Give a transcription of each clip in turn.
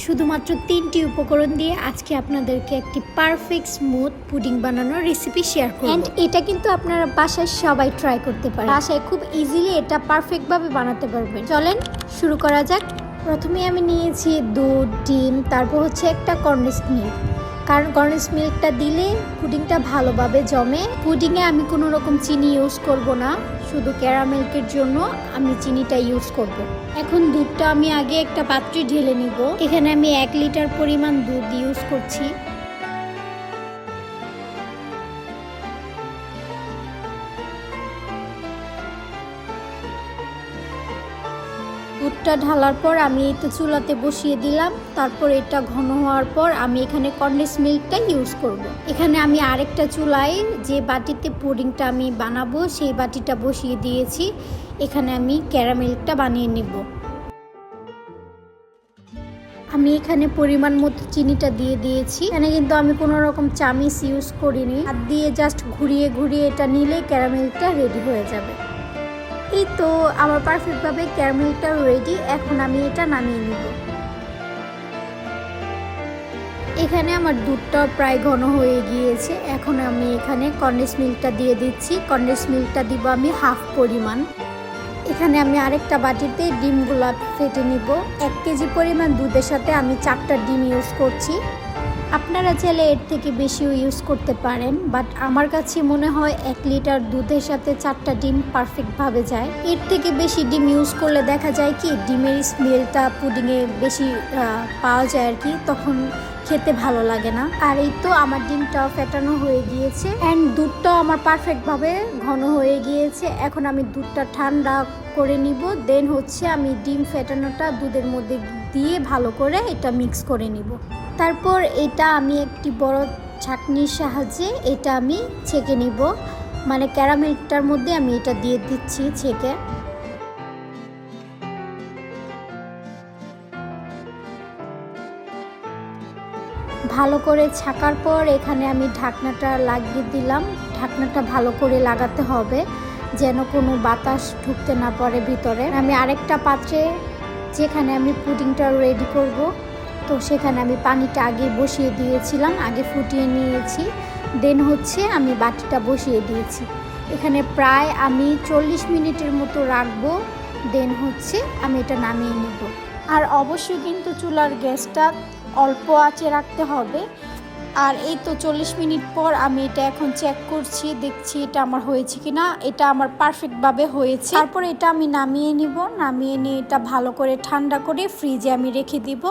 শুধুমাত্র 3টি উপকরণ দিয়ে আজকে আপনাদেরকে একটি পারফেক্ট স্মুথ পুডিং বানানোর রেসিপি শেয়ার করব। এন্ড এটা কিন্তু আপনারা বাসায় সবাই ট্রাই করতে পারেন। বাসায় খুব ইজিলি এটা পারফেক্টভাবে বানাতে পারবেন। চলেন শুরু করা যাক। প্রথমে আমি নিয়েছি দুধ, ডিম, তারপর হচ্ছে একটা কনডেন্স মিল্ক। কারণ কনডেন্স মিল্কটা দিলে পুডিংটা ভালোভাবে জমে। পুডিংয়ে আমি কোনো রকম চিনি ইউজ করব না, শুধু ক্যারামেলকের জন্য আমি চিনিটা ইউজ করব। এখন দুধটা আমি আগে একটা পাত্রে ঢেলে নিব। এখানে আমি 1 লিটার পরিমাণ দুধ ইউজ করছি। দুধটা ঢালার পর আমি এটা চুলাতে বসিয়ে দিলাম। তারপর এটা ঘন হওয়ার পর আমি এখানে কনডেন্স মিল্কটা ইউজ করব। এখানে আমি আরেকটা চুলায় যে বাটিতে পুডিংটা আমি বানাবো সেই বাটিটা বসিয়ে দিয়েছি। এখানে আমি ক্যারামেলটা বানিয়ে নেব। আমি এখানে পরিমাণ মতো চিনিটা দিয়ে দিয়েছি। এখানে কিন্তু আমি কোনো রকম চামিচ ইউজ করিনি, হাত দিয়ে জাস্ট ঘুরিয়ে ঘুরিয়ে এটা নিলে ক্যারামেলটা রেডি হয়ে যাবে। এই তো আমার পারফেক্টভাবে ক্যারামেলটা রেডি। এখন আমি এটা নামিয়ে নিব। এখানে আমার দুধটাও প্রায় ঘন হয়ে গিয়েছে। এখন আমি এখানে কনডেন্স মিল্কটা দিয়ে দিচ্ছি। কনডেন্স মিল্কটা দিব আমি হাফ পরিমাণ। এখানে আমি আরেকটা বাটিতে ডিমগুলো ফেটে নিব। 1 কেজি পরিমাণ দুধের সাথে আমি 4টা ডিম ইউজ করছি। আপনারা চাইলে এর থেকে বেশিও ইউজ করতে পারেন, বাট আমার কাছে মনে হয় 1 লিটার দুধের সাথে 4টা ডিম পারফেক্টভাবে যায়। এর থেকে বেশি ডিম ইউজ করলে দেখা যায় কি ডিমের স্মেলটা পুডিংয়ে বেশি পাওয়া যায় আর কি, তখন খেতে ভালো লাগে না। আর এই তো আমার ডিমটাও ফেটানো হয়ে গিয়েছে অ্যান্ড দুধটাও আমার পারফেক্টভাবে ঘন হয়ে গিয়েছে। এখন আমি দুধটা ঠান্ডা করে নিব। দেন হচ্ছে আমি ডিম ফেটানোটা দুধের মধ্যে দিয়ে ভালো করে এটা মিক্স করে নিব। তারপর এটা আমি একটি বড় ছাঁকনির সাহায্যে এটা আমি ছেঁকে নিব। মানে ক্যারামেলটার মধ্যে আমি এটা দিয়ে দিচ্ছি ছেঁকে। ভালো করে ছাকার পর এখানে আমি ঢাকনাটা লাগিয়ে দিলাম। ঢাকনাটা ভালো করে লাগাতে হবে যেন কোনো বাতাস ঢুকতে না পারে ভিতরে। আমি আরেকটা পাত্রে যেখানে আমি পুডিংটা রেডি করব, তো সেখানে আমি পানিটা আগে বসিয়ে দিয়েছিলাম, আগে ফুটিয়ে নিয়েছি। দেন হচ্ছে আমি বাটিটা বসিয়ে দিয়েছি। এখানে প্রায় আমি 40 মিনিটের মতো রাখবো। দেন হচ্ছে আমি এটা নামিয়ে নিব। আর অবশ্যই কিন্তু চুলার গ্যাসটা অল্প আঁচে রাখতে হবে। আর এই তো 40 মিনিট পর আমি এটা এখন চেক করছি, দেখছি এটা আমার হয়েছে কিনা। এটা আমার পারফেক্টভাবে হয়েছে। তারপর এটা আমি নামিয়ে নিব। নামিয়ে নিয়ে এটা ভালো করে ঠান্ডা করে ফ্রিজে আমি রেখে দিব।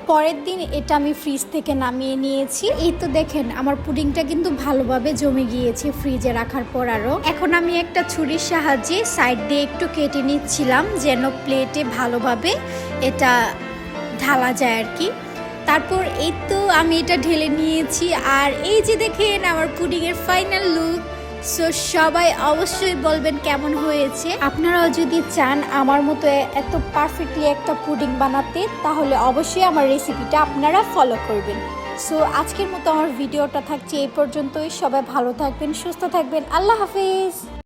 পরের দিন এটা আমি ফ্রিজ থেকে নামিয়ে নিয়েছি। এই তো দেখেন আমার পুডিংটা কিন্তু ভালোভাবে জমে গিয়েছে ফ্রিজে রাখার পর। আরও এখন আমি একটা ছুরির সাহায্যে সাইড দিয়ে একটু কেটে নিচ্ছিলাম যেন প্লেটে ভালোভাবে এটা ঢালা যায় আর কি। তারপর এই তো আমি এটা ঢেলে নিয়েছি। আর এই যে দেখেন আমার পুডিংয়ের ফাইনাল লুক। সো সবাই অবশ্যই বলবেন কেমন হয়েছে। আপনারাও যদি চান আমার মতো এত পারফেক্টলি একটা পুডিং বানাতে, তাহলে অবশ্যই আমার রেসিপিটা আপনারা ফলো করবেন। সো আজকের মতো আমার ভিডিওটা থাকছে এই পর্যন্তই। সবাই ভালো থাকবেন, সুস্থ থাকবেন। আল্লাহ হাফিজ।